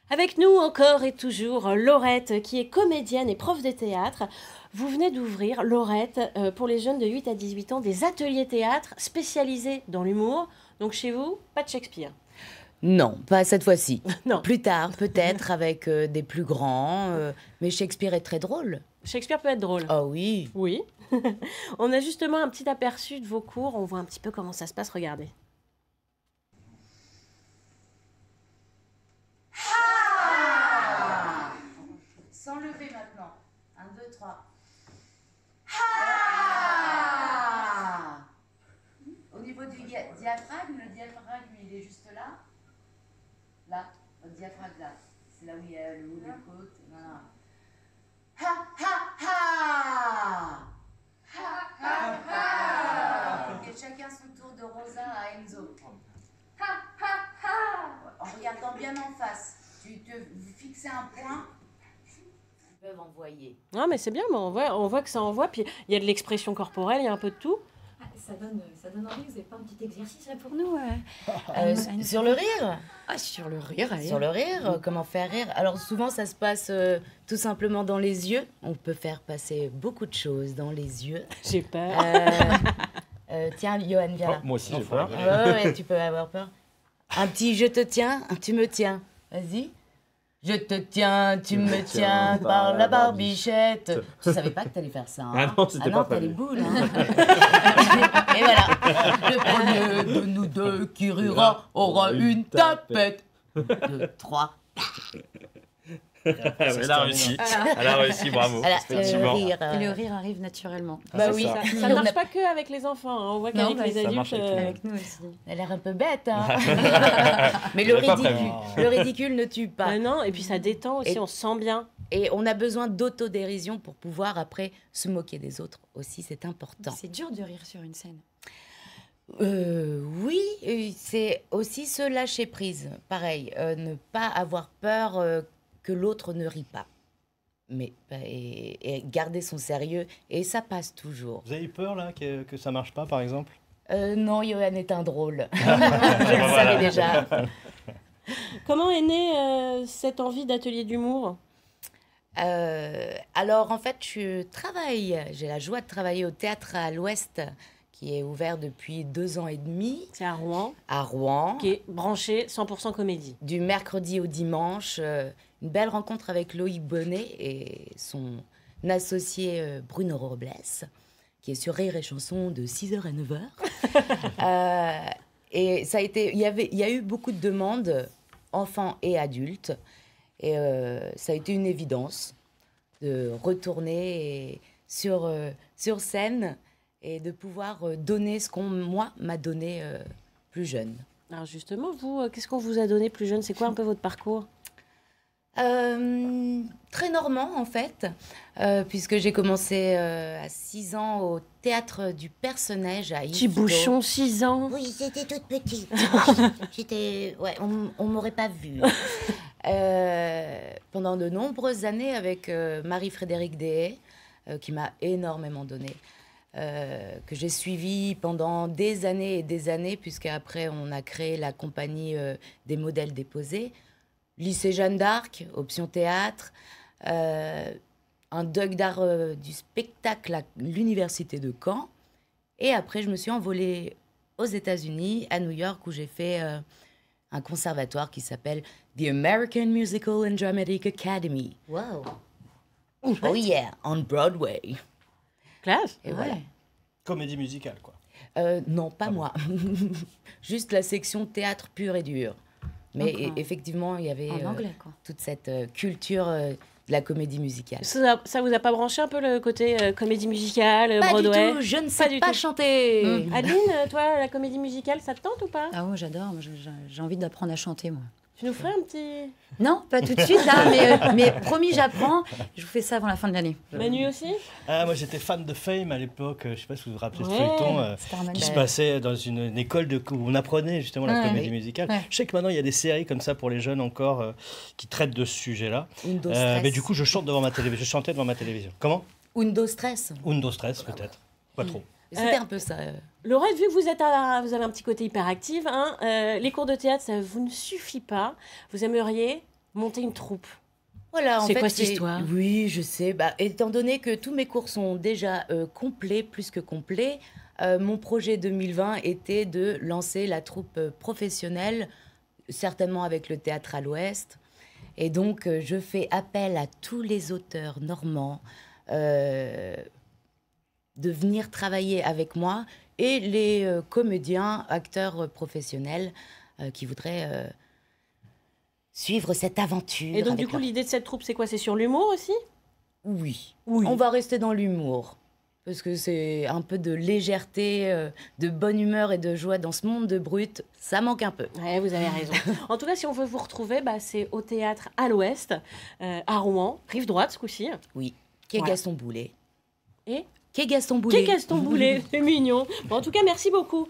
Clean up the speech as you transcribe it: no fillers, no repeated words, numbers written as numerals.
Avec nous encore et toujours Laurette, qui est comédienne et prof de théâtre. Vous venez d'ouvrir, Laurette, pour les jeunes de 8 à 18 ans, des ateliers théâtre spécialisés dans l'humour. Donc chez vous, pas de Shakespeare. Non, pas cette fois-ci. Non. Plus tard, peut-être, avec des plus grands. Mais Shakespeare est très drôle. Shakespeare peut être drôle. Ah oui. Oui. On a justement un petit aperçu de vos cours. On voit un petit peu comment ça se passe. Regardez. Sans lever maintenant. 1, 2, 3. Au niveau du diaphragme, le diaphragme, il est juste là. Là, votre diaphragme là. C'est là où il y a le haut des côtes. Voilà. Et chacun son tour de Rosa à Enzo. En regardant bien en face. Vous fixez un point. Ils peuvent envoyer. Ah, mais c'est bien, mais on voit que ça envoie. Puis il y a de l'expression corporelle, il y a un peu de tout. Ça donne envie, vous n'avez pas un petit exercice là pour nous Sur le rire. Ah, sur le rire, allez. Sur le rire, comment faire rire. Alors souvent ça se passe tout simplement dans les yeux. On peut faire passer beaucoup de choses dans les yeux. J'ai peur. Tiens, Johan, viens là. Moi aussi, j'ai peur. Ouais, tu peux avoir peur. Un petit je te tiens, tu me tiens. Vas-y. Je te tiens, tu me tiens par la barbichette. Tu savais pas que t'allais faire ça. Hein. Ah non, c'était pas t'as prévu. les boules. Hein. Et voilà. Le premier de nous deux qui rira aura une tapette. 2, 3. Elle a réussi. Elle a réussi, bravo. Voilà, Effectivement. Et le rire arrive naturellement. Bah oui. Ça ne marche pas que avec les enfants. Hein. On voit qu'avec les ça marche adultes. avec Avec nous aussi. Elle a l'air un peu bête. Hein. Mais Je l'avais pas prévu. le ridicule ne tue pas. Bah non, et puis ça détend aussi, Et- on se sent bien. Et on a besoin d'autodérision pour pouvoir après se moquer des autres aussi, c'est important. C'est dur de rire sur une scène. Oui, et c'est aussi se lâcher prise. Pareil, ne pas avoir peur que l'autre ne rit pas. Mais, et garder son sérieux, et ça passe toujours. Vous avez eu peur là que ça marche pas par exemple? Non, Johan est un drôle. Je le savais déjà. Comment est née cette envie d'atelier d'humour? Alors, en fait, j'ai la joie de travailler au Théâtre à l'Ouest, qui est ouvert depuis 2 ans et demi, C'est à Rouen, à Rouen. qui est branché 100% comédie. Du mercredi au dimanche, une belle rencontre avec Loïc Bonnet et son associé Bruno Robles, qui est sur Rire et Chanson de 6h à 9h. Et ça a été, il y a eu beaucoup de demandes, enfants et adultes, et ça a été une évidence de retourner sur scène et de pouvoir donner ce qu'on, moi, m'a donné plus jeune. Alors justement, vous, qu'est-ce qu'on vous a donné plus jeune? C'est quoi un peu votre parcours? Très normand en fait, puisque j'ai commencé à 6 ans au théâtre du Personnage à Petit Yvetot. bouchon, 6 ans. Oui, j'étais toute petite. Ouais, on m'aurait pas vue. Pendant de nombreuses années avec Marie-Frédérique Dehaye, qui m'a énormément donné. Que j'ai suivi pendant des années, puisqu'après on a créé la compagnie des modèles déposés. Lycée Jeanne d'Arc, option théâtre, un doc d'art du spectacle à l'université de Caen. Et après, je me suis envolée aux États-Unis, à New York, où j'ai fait un conservatoire qui s'appelle The American Musical and Dramatic Academy. Wow. Oh yeah, on Broadway. Classe. Et voilà. Comédie musicale quoi. Non, pas moi. Juste la section théâtre pur et dur. Mais Donc, effectivement, il y avait En anglais, quoi. toute cette culture de la comédie musicale. Ça vous a pas branché un peu le côté comédie musicale, Pas Broadway? du tout, je ne Pas sais du pas tout. chanter. Adeline, toi, la comédie musicale, ça te tente ou pas? Ah ouais, j'adore. J'ai envie d'apprendre à chanter, moi. Tu nous ferais un petit... Non, pas tout de suite, là, mais promis, j'apprends. Je vous fais ça avant la fin de l'année. Manu aussi? Ah, moi j'étais fan de Fame à l'époque, je sais pas si vous vous rappelez ce Ouais. feuilleton Starman. qui se passait dans une école où on apprenait justement la Ouais. comédie musicale. Ouais. Je sais que maintenant il y a des séries comme ça pour les jeunes encore qui traitent de ce sujet-là. Undo Stress. Mais du coup je chantais devant ma télévision. Comment? Undo Stress. Undo Stress peut-être. Pas trop. C'était un peu ça. Laurette, vu que vous avez un petit côté hyperactive, hein, les cours de théâtre, ça vous ne suffit pas. Vous aimeriez monter une troupe. Voilà, C'est quoi cette histoire? Oui, je sais. Bah, étant donné que tous mes cours sont déjà complets, plus que complets, mon projet 2020 était de lancer la troupe professionnelle, certainement avec le Théâtre à l'Ouest. Et donc, je fais appel à tous les auteurs normands de venir travailler avec moi et les comédiens, acteurs professionnels qui voudraient suivre cette aventure. Et donc, du coup, l'idée de cette troupe, c'est quoi? C'est sur l'humour aussi? Oui. On va rester dans l'humour. Parce que c'est un peu de légèreté, de bonne humeur et de joie dans ce monde de brut. Ça manque un peu. Ouais, vous avez raison. En tout cas, si on veut vous retrouver, c'est au Théâtre à l'Ouest, à Rouen, rive droite ce coup-ci. Oui. Quai Voilà. Gaston Boulet. Et Quai Gaston Boulet. Quai Gaston Boulet, c'est mignon. Bon, en tout cas, merci beaucoup.